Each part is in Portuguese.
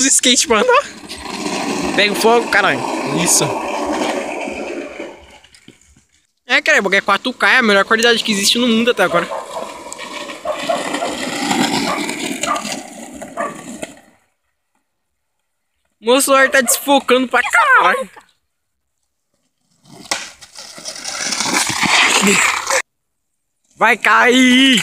os skates, mano. Pega o fogo, caralho. Isso. É, cara, porque é 4K, é a melhor qualidade que existe no mundo até agora. Meu celular tá desfocando pra caralho. Vai cair!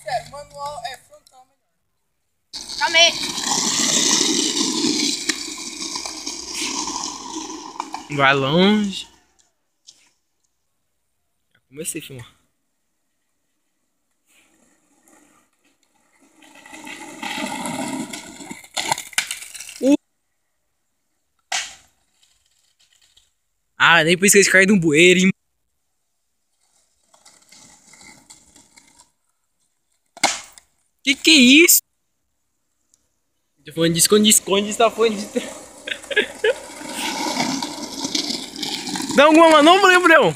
Sério, manual é frontal melhor. Calma aí. Vai longe. Já comecei a filmar. Ah, nem por isso que eles caem de um bueiro, hein? Que é isso? Tô falando de esconde-esconde, tá falando de... Dá alguma manobra, Gabriel?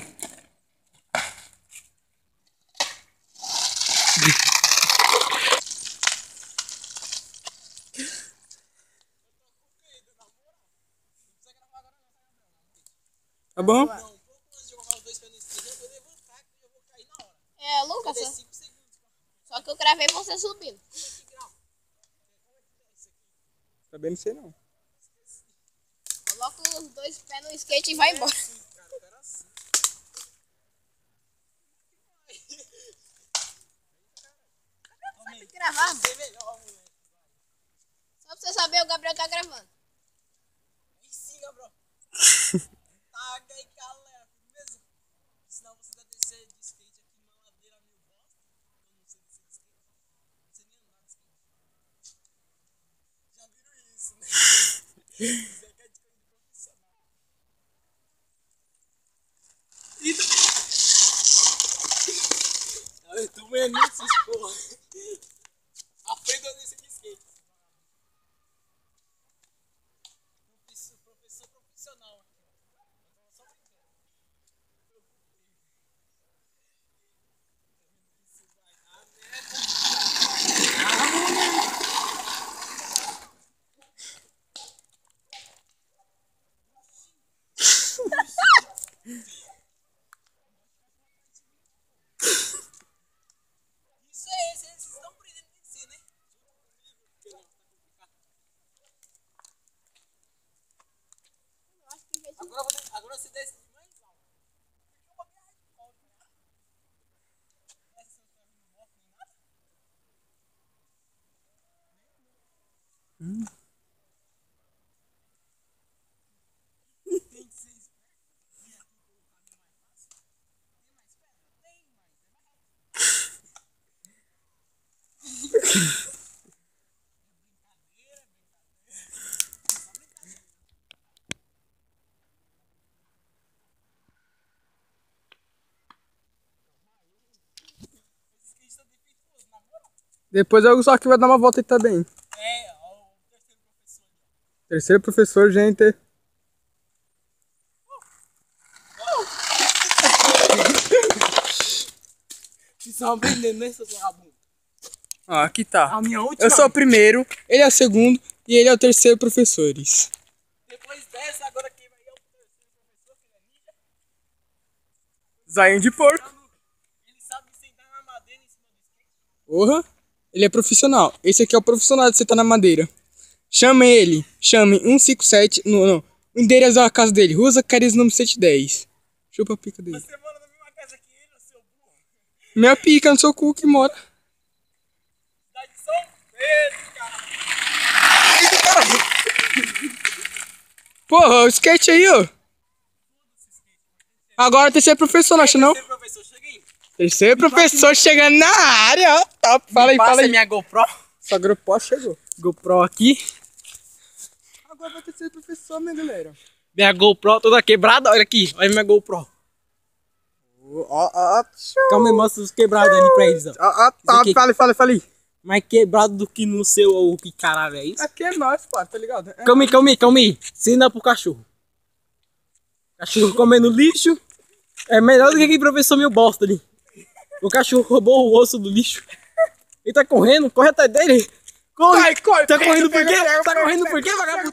Tá bom? É, Lucas, só que eu gravei você subindo. Também não sei não. Coloca os dois pés no skate e vai embora. Sabe gravar, mano? Só pra você saber, o Gabriel tá gravando. Sim, Gabriel. Taga aí, galera. Mesmo. Senão você vai descer de skate aqui numa ladeira meio bosta. Eu não sei descer de skate. Não sei nem andar de skate. Já viram isso, né? Isso aqui é de coisa profissional. Eu tô vendo esses porra. Aprenda a descer de skate. Professor profissional aqui. Só brincando. Isso vai dar merda. Isso é esse, vocês estão aprendendo a descer, né? Agora você desce mais alto. Tem que ser esperto. Tem mais pedra? Tem, mas é mais rápido. Depois eu só que vai dar uma volta aí também. É, ó, o terceiro professor. Terceiro professor, gente. Vocês estão aprendendo, né, seus vagabundos? Ó, aqui tá. A minha última. Eu sou o primeiro, ele é o segundo e ele é o terceiro professores. Depois dessa, agora quem vai é o terceiro professor, que é ninja. Zainho de porco. Ele sabe sentar na madeira em cima do skate. Porra. Ele é profissional. Esse aqui é o profissional de sentar na madeira. Chame ele. Chame 157. Não. O endereço da casa dele. Rua Zacarias, número 110. Chupa a pica dele. Você mora na mesma casa que ele, seu burro? Minha pica no seu cu que mora. Cidade de São Pedro, cara. Porra, o skate aí, ó. Agora terceiro professor, não acha não? Terceiro professor, chega aí. Terceiro professor chegando na área, ó. Top. Fala aí, fala aí. minha GoPro. Sua GoPro chegou. GoPro aqui. Agora vai terceiro professor, minha galera. Minha GoPro toda quebrada. Olha aqui. Olha minha GoPro. Calma aí, mostra os quebrados ali pra eles, ó. Top. Fala aí. Mais quebrado do que no seu, ou que caralho é isso? Aqui é nós, pá, tá ligado? É Calma aí. Ensina pro cachorro. Cachorro comendo lixo. É melhor do que aquele professor meu bosta ali. O cachorro roubou o osso do lixo. Ele tá correndo, corre atrás dele. Corre! Corre! Tá correndo por quê? Tá correndo por quê, vagabundo?